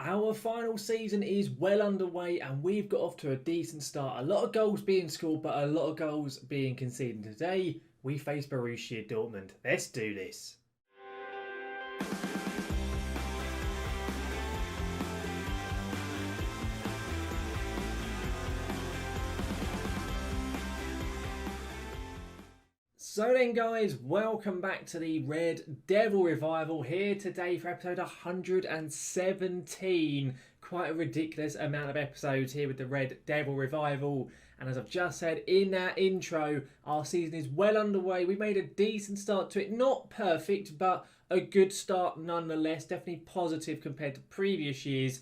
Our final season is well underway and we've got off to a decent start. A lot of goals being scored, but a lot of goals being conceded. Today, we face Borussia Dortmund. Let's do this. So then guys, welcome back to the Red Devil Revival here today for episode 117. Quite a ridiculous amount of episodes here with the Red Devil Revival. And as I've just said in that intro, our season is well underway. We made a decent start to it. Not perfect, but a good start nonetheless. Definitely positive compared to previous years.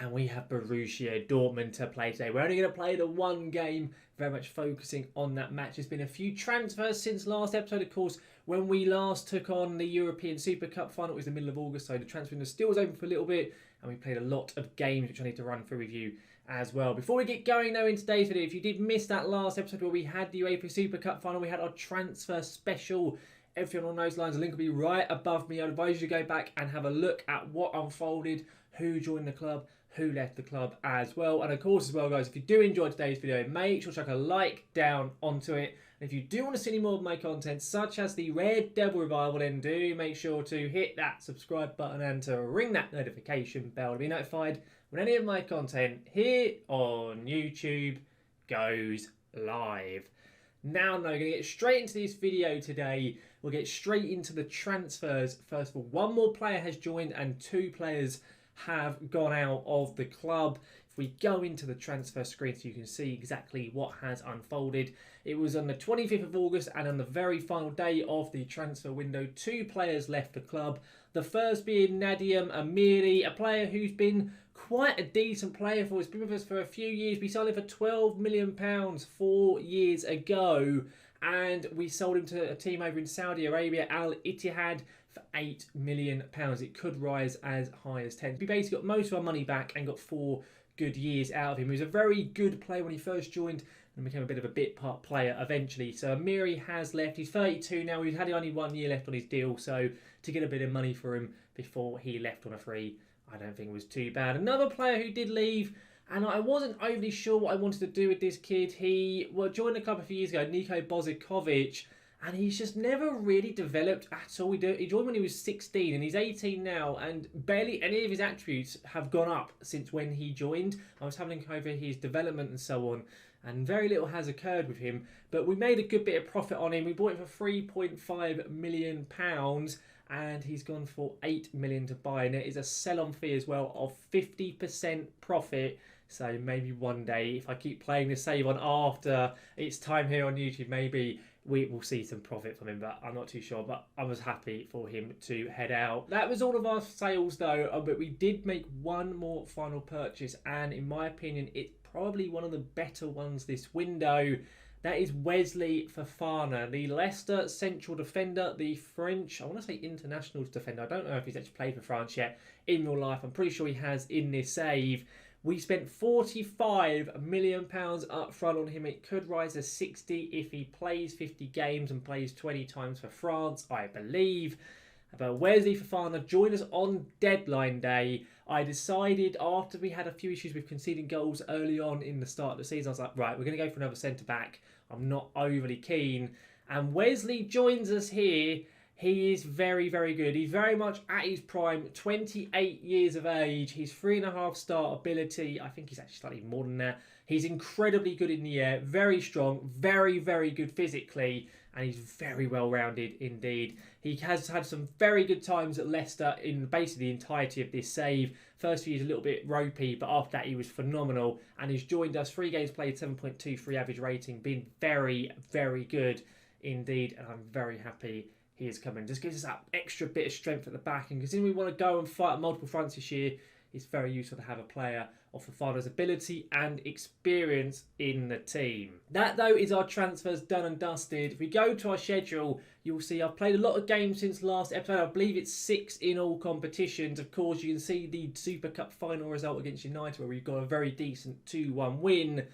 And we have Borussia Dortmund to play today. We're only going to play the one game, very much focusing on that match. There's been a few transfers since last episode, of course. When we last took on the European Super Cup final, it was the middle of August, so the transfer window still was open for a little bit. And we played a lot of games, which I need to run through with you as well. Before we get going though in today's video, if you did miss that last episode where we had the UEFA Super Cup final, we had our transfer special. Everything on those lines, the link will be right above me. I'd advise you to go back and have a look at what unfolded, who joined the club, who left the club as well. And of course as well guys, if you do enjoy today's video, make sure to chuck a like down onto it. And if you do want to see any more of my content, such as the Red Devil Revival, then do make sure to hit that subscribe button and to ring that notification bell to be notified when any of my content here on YouTube goes live. Now, we're going to get straight into this video today. We'll get straight into the transfers. First of all, one more player has joined and two players have gone out of the club. If we go into the transfer screen so you can see exactly what has unfolded. It was on the 25th of August and on the very final day of the transfer window, two players left the club. The first being Nadim Amiri, a player who's been quite a decent player for us. He's been with us for a few years. We sold him for £12 million 4 years ago. And we sold him to a team over in Saudi Arabia, Al Ittihad, for £8 million. It could rise as high as 10. We basically got most of our money back and got 4 good years out of him. He was a very good player when he first joined and became a bit of a bit part player eventually. So Amiri has left. He's 32 now. He's had only 1 year left on his deal. So to get a bit of money for him before he left on a free, I don't think it was too bad. Another player who did leave, and I wasn't overly sure what I wanted to do with this kid. He joined the club a few years ago, Niko Bozicovic, and he's just never really developed at all. He joined when he was 16 and he's 18 now, and barely any of his attributes have gone up since when he joined. I was having a look over his development and so on, and very little has occurred with him. But we made a good bit of profit on him. We bought him for £3.5 million. And he's gone for $8 million to buy, and it is a sell-on fee as well of 50% profit. So maybe one day, if I keep playing the save on after it's time here on YouTube, maybe we will see some profit from him, but I'm not too sure. But I was happy for him to head out. That was all of our sales though, but we did make one more final purchase, and in my opinion, it's probably one of the better ones this window. That is Wesley Fofana, the Leicester central defender, the French, I want to say internationals defender. I don't know if he's actually played for France yet in real life. I'm pretty sure he has in this save. We spent £45 million up front on him. It could rise to 60 if he plays 50 games and plays 20 times for France, I believe. But Wesley Fofana joined us on deadline day. I decided after we had a few issues with conceding goals early on in the start of the season, I was like, right, we're going to go for another centre-back. I'm not overly keen. And Wesley joins us here. He is very, very good. He's very much at his prime, 28 years of age. He's 3.5-star ability. I think he's actually slightly more than that. He's incredibly good in the air, very strong, very, very good physically, and he's very well-rounded indeed. He has had some very good times at Leicester in basically the entirety of this save. First few years a little bit ropey, but after that he was phenomenal, and he's joined us. 3 games played, 7.23 average rating, been very, very good indeed, and I'm very happy he is coming. Just gives us that extra bit of strength at the back, and considering we want to go and fight at multiple fronts this year, it's very useful to have a player of Fofana's ability and experience in the team. That though is our transfers done and dusted. If we go to our schedule, you'll see I've played a lot of games since last episode. I believe it's 6 in all competitions. Of course, you can see the Super Cup final result against United, where we've got a very decent 2-1 win.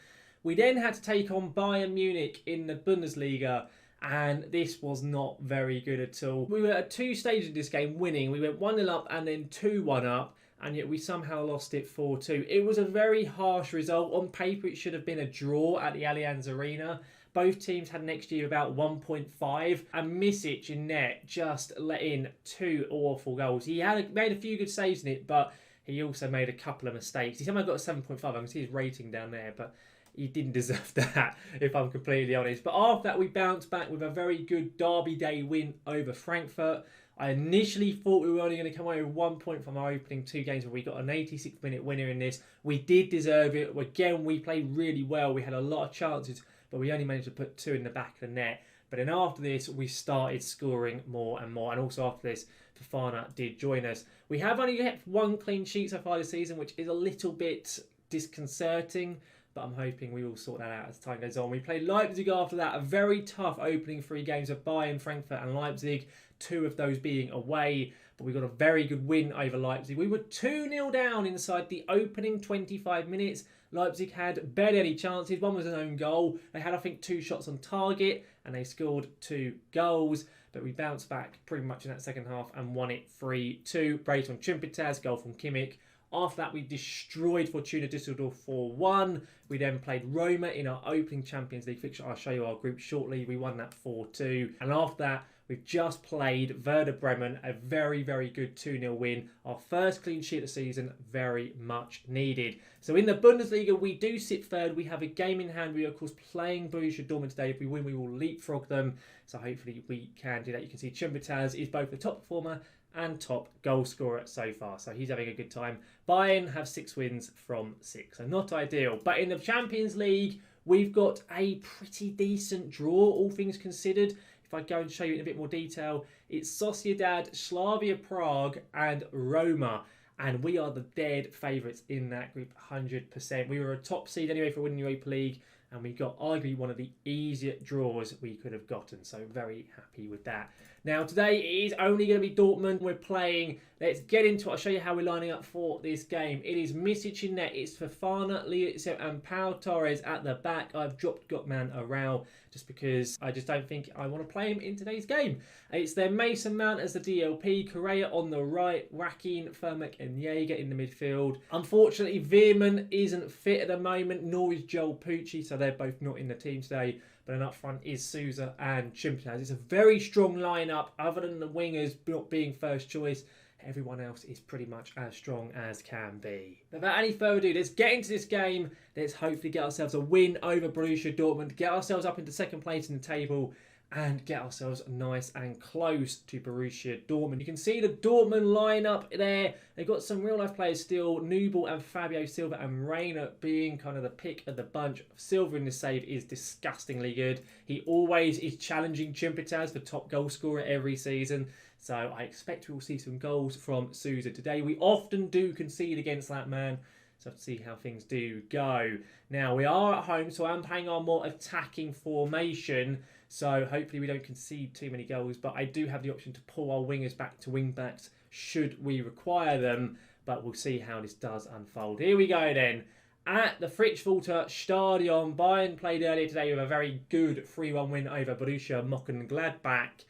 We then had to take on Bayern Munich in the Bundesliga, and this was not very good at all. We were at 2 stages of this game winning. We went 1-0 up and then 2-1 up, and yet we somehow lost it 4-2. It was a very harsh result. On paper, it should have been a draw at the Allianz Arena. Both teams had an XG of about 1.5, and Misic in net just let in 2 awful goals. He made a few good saves in it, but he also made a couple of mistakes. He somehow got a 7.5. I can see his rating down there, but he didn't deserve that, if I'm completely honest. But after that, we bounced back with a very good Derby Day win over Frankfurt. I initially thought we were only going to come away with 1 point from our opening 2 games, but we got an 86-minute winner in this. We did deserve it. Again, we played really well. We had a lot of chances, but we only managed to put 2 in the back of the net. But then after this, we started scoring more and more. And also after this, Fofana did join us. We have only kept 1 clean sheet so far this season, which is a little bit disconcerting, but I'm hoping we will sort that out as time goes on. We played Leipzig after that, a very tough opening 3 games of Bayern, Frankfurt and Leipzig, 2 of those being away, but we got a very good win over Leipzig. We were 2-0 down inside the opening 25 minutes. Leipzig had barely any chances. One was an own goal. They had, I think, 2 shots on target, and they scored 2 goals. But we bounced back pretty much in that second half and won it 3-2. Brace on Chimpitas, goal from Kimmich. After that, we destroyed Fortuna Düsseldorf 4-1. We then played Roma in our opening Champions League fixture. I'll show you our group shortly. We won that 4-2. And after that, we've just played Werder Bremen, a very, very good 2-0 win. Our first clean sheet of the season, very much needed. So in the Bundesliga, we do sit third. We have a game in hand. We are, of course, playing Borussia Dortmund today. If we win, we will leapfrog them. So hopefully we can do that. You can see Chimbitas is both the top performer and top goal scorer so far. So he's having a good time. Bayern have 6 wins from 6. So not ideal. But in the Champions League, we've got a pretty decent draw, all things considered. If I go and show you in a bit more detail, it's Sociedad, Slavia Prague and Roma. And we are the dead favourites in that group, 100%. We were a top seed anyway for winning the Europa League, and we got arguably one of the easier draws we could have gotten. So very happy with that. Now today it is only going to be Dortmund we're playing. Let's get into it. I'll show you how we're lining up for this game. It is Misic in net. It's Fofana, Lietze and Pau Torres at the back. I've dropped Gotman Arau just because I just don't think I want to play him in today's game. It's then Mason Mount as the DLP, Correa on the right, Joaquin, Fermack and Jaeger in the midfield. Unfortunately, Veerman isn't fit at the moment, nor is Joel Pucci, so they're both not in the team today. But then up front is Sousa and Chimpitas. It's a very strong lineup, other than the wingers not being first choice. Everyone else is pretty much as strong as can be. But without any further ado, let's get into this game. Let's hopefully get ourselves a win over Borussia Dortmund, get ourselves up into second place in the table, and get ourselves nice and close to Borussia Dortmund. You can see the Dortmund lineup there. They've got some real-life players still. Nubel and Fabio Silva and Reina being kind of the pick of the bunch. Silva in the save is disgustingly good. He always is challenging Chimpitas for top goal scorer every season. So I expect we will see some goals from Sousa today. We often do concede against that man. So have to see how things do go. Now, we are at home, so I'm playing our more attacking formation. So hopefully we don't concede too many goals. But I do have the option to pull our wingers back to wing-backs should we require them. But we'll see how this does unfold. Here we go then. At the Fritz-Walter Stadion, Bayern played earlier today with a very good 3-1 win over Borussia Mönchengladbach.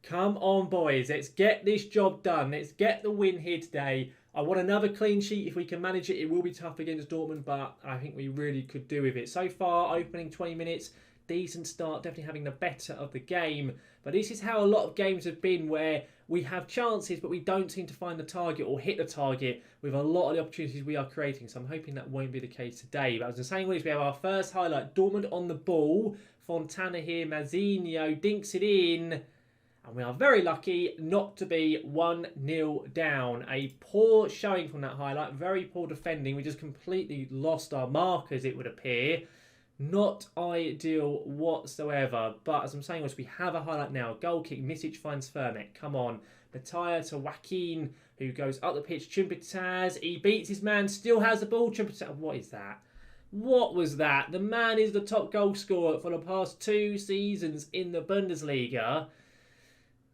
Come on, boys. Let's get this job done. Let's get the win here today. I want another clean sheet if we can manage it. It will be tough against Dortmund, but I think we really could do with it. So far, opening 20 minutes, decent start, definitely having the better of the game. But this is how a lot of games have been, where we have chances, but we don't seem to find the target or hit the target with a lot of the opportunities we are creating. So I'm hoping that won't be the case today. But as I was saying, we have our first highlight. Dortmund on the ball. Fontana here. Mazzinho dinks it in. And we are very lucky not to be 1-0 down. A poor showing from that highlight. Very poor defending. We just completely lost our markers, it would appear. Not ideal whatsoever. But as I'm saying, we have a highlight now. Goal kick. Misic finds Fermack. Come on. Mattia to Joaquin, who goes up the pitch. Chimpitas. He beats his man. Still has the ball. Chimpitas. What is that? What was that? The man is the top goal scorer for the past 2 seasons in the Bundesliga.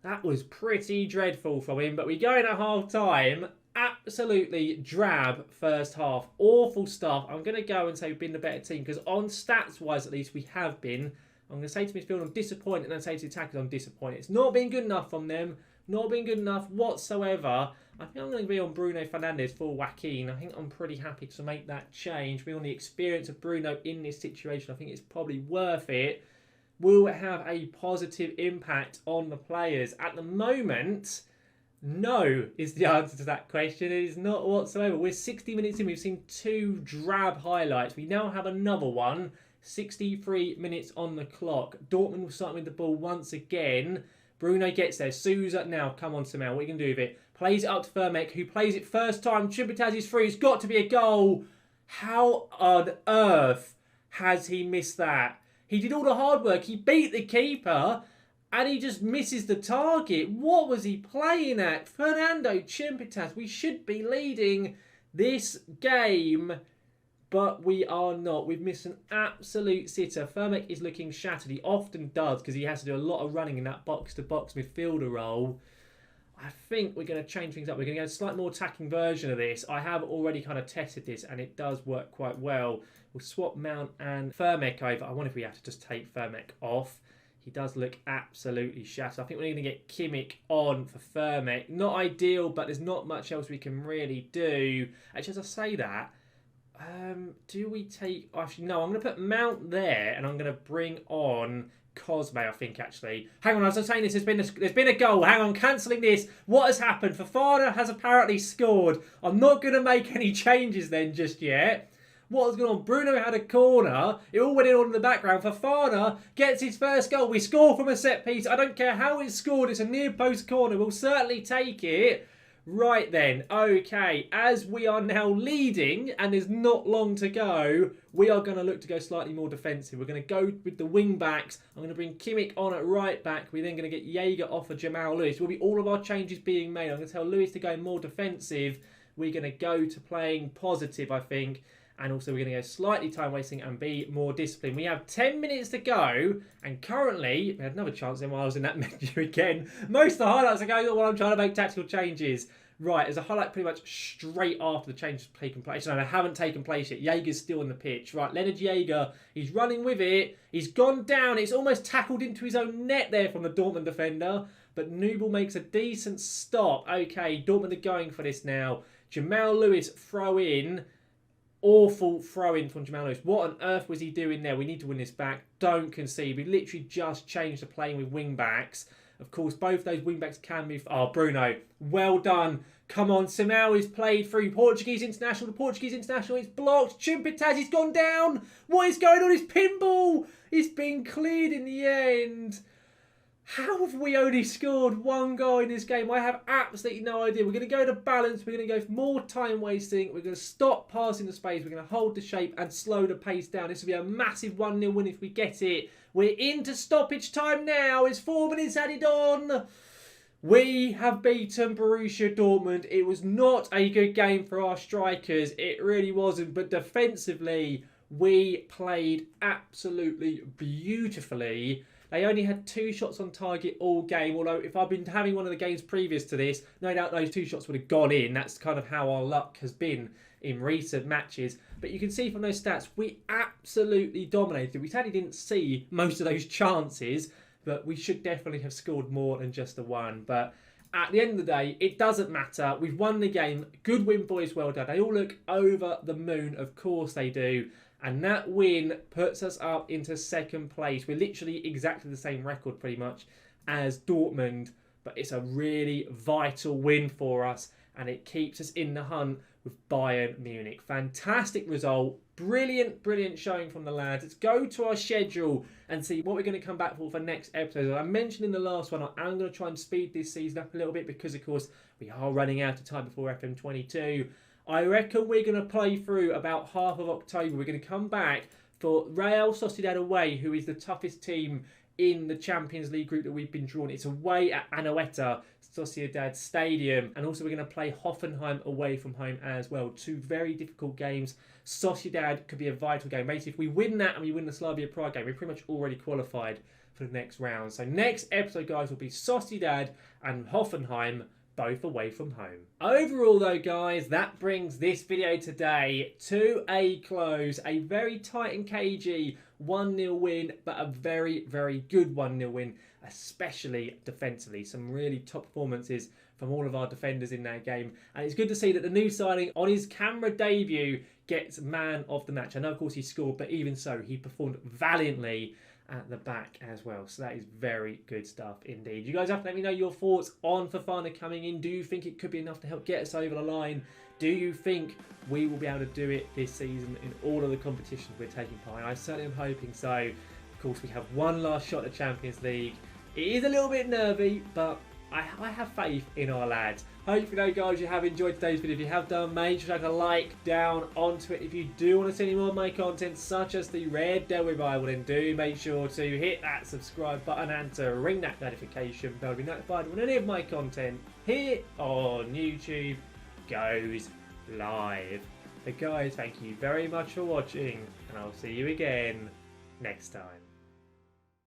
That was pretty dreadful from him, but we go in at half-time. Absolutely drab first half. Awful stuff. I'm going to go and say we've been the better team, because on stats-wise, at least, we have been. I'm going to say to midfield, I'm disappointed, and then say to attackers, I'm disappointed. It's not been good enough from them. Not been good enough whatsoever. I think I'm going to be on Bruno Fernandes for Joaquin. I think I'm pretty happy to make that change. Being on the experience of Bruno in this situation, I think it's probably worth it. Will it have a positive impact on the players? At the moment, no is the answer to that question. It is not whatsoever. We're 60 minutes in. We've seen 2 drab highlights. We now have another one. 63 minutes on the clock. Dortmund will start with the ball once again. Bruno gets there. Souza now. Come on, Samuel. What are you going to do with it? Plays it up to Vermek, who plays it first time. Chibutaz is free. It's got to be a goal. How on earth has he missed that? He did all the hard work. He beat the keeper and he just misses the target. What was he playing at? Fernando Chimpitas. We should be leading this game, but we are not. We've missed an absolute sitter. Vermek is looking shattered. He often does because he has to do a lot of running in that box-to-box midfielder role. I think we're going to change things up. We're going to go a slightly more attacking version of this. I have already kind of tested this and it does work quite well. We'll swap Mount and Vermek over. I wonder if we have to just take Vermek off. He does look absolutely shattered. I think we're going to get Kimmich on for Vermek. Not ideal, but there's not much else we can really do. Actually, as I say that, do we take... Actually, no, I'm going to put Mount there and I'm going to bring on Cosme, I think, actually. Hang on, as I'm saying this, there's been a goal. Hang on, cancelling this. What has happened? Fofana has apparently scored. I'm not going to make any changes then just yet. What was going on? Bruno had a corner. It all went in on in the background. Fofana gets his first goal. We score from a set piece. I don't care how it's scored. It's a near post corner. We'll certainly take it. Right then. Okay. As we are now leading and there's not long to go, we are going to look to go slightly more defensive. We're going to go with the wing backs. I'm going to bring Kimmich on at right back. We're then going to get Jaeger off of Jamal Lewis. Will be all of our changes being made. I'm going to tell Lewis to go more defensive. We're going to go to playing positive, I think. And also we're going to go slightly time wasting and be more disciplined. We have 10 minutes to go. And currently, we had another chance then while I was in that menu again. Most of the highlights are going on while I'm trying to make tactical changes. Right, there's a highlight pretty much straight after the change has taken place. No, they haven't taken place yet. Jaeger's still on the pitch. Right, Leonard Jaeger, he's running with it. He's gone down. It's almost tackled into his own net there from the Dortmund defender. But Nubel makes a decent stop. Okay, Dortmund are going for this now. Jamal Lewis throw in. Awful throw-in from Jamal Lewis. What on earth was he doing there? We need to win this back. Don't concede. We literally just changed to playing with wing-backs. Of course, both those wing-backs can move... Oh, Bruno. Well done. Come on. Simão is played through. Portuguese international. The Portuguese international is blocked. Chimpitaz, he's gone down. What is going on? His pinball. It's been cleared in the end. How have we only scored 1 goal in this game? I have absolutely no idea. We're going to go to balance. We're going to go for more time wasting. We're going to stop passing the space. We're going to hold the shape and slow the pace down. This will be a massive 1-0 win if we get it. We're into stoppage time now. It's 4 minutes added on. We have beaten Borussia Dortmund. It was not a good game for our strikers. It really wasn't. But defensively, we played absolutely beautifully. They only had 2 shots on target all game, although if I'd been having one of the games previous to this, no doubt those 2 shots would have gone in. That's kind of how our luck has been in recent matches. But you can see from those stats, we absolutely dominated. We sadly didn't see most of those chances, but we should definitely have scored more than just the 1. But at the end of the day, it doesn't matter. We've won the game. Good win, boys. Well done. They all look over the moon. Of course they do. And that win puts us up into 2nd place. We're literally exactly the same record pretty much as Dortmund. But it's a really vital win for us. And it keeps us in the hunt with Bayern Munich. Fantastic result. Brilliant, brilliant showing from the lads. Let's go to our schedule and see what we're going to come back for next episode. As I mentioned in the last one, I am going to try and speed this season up a little bit because, of course, we are running out of time before FM22. I reckon we're going to play through about half of October. We're going to come back for Real Sociedad away, who is the toughest team in the Champions League group that we've been drawn. It's away at Anoeta Sociedad Stadium. And also we're going to play Hoffenheim away from home as well. 2 very difficult games. Sociedad could be a vital game. Basically, if we win that and we win the Slavia Prague game, we're pretty much already qualified for the next round. So next episode, guys, will be Sociedad and Hoffenheim, both away from home. Overall though, guys, that brings this video today to a close. A very tight and cagey 1-0 win, but a very, very good 1-0 win, especially defensively. Some really top performances from all of our defenders in that game. And it's good to see that the new signing on his camera debut gets man of the match. I know, of course, he scored, but even so, he performed valiantly at the back as well. So that is very good stuff indeed. You guys have to let me know your thoughts on Fofana coming in. Do you think it could be enough to help get us over the line? Do you think we will be able to do it this season in all of the competitions we're taking part in? I certainly am hoping so. Of course, we have one last shot at the Champions League. It is a little bit nervy, but I have faith in our lads. Hopefully, guys, you have enjoyed today's video. If you have done, make sure to like a like down onto it. If you do want to see any more of my content, such as the Red Devil Revival, then do make sure to hit that subscribe button and to ring that notification bell to be notified when any of my content here on YouTube goes live. So, guys, thank you very much for watching, and I'll see you again next time.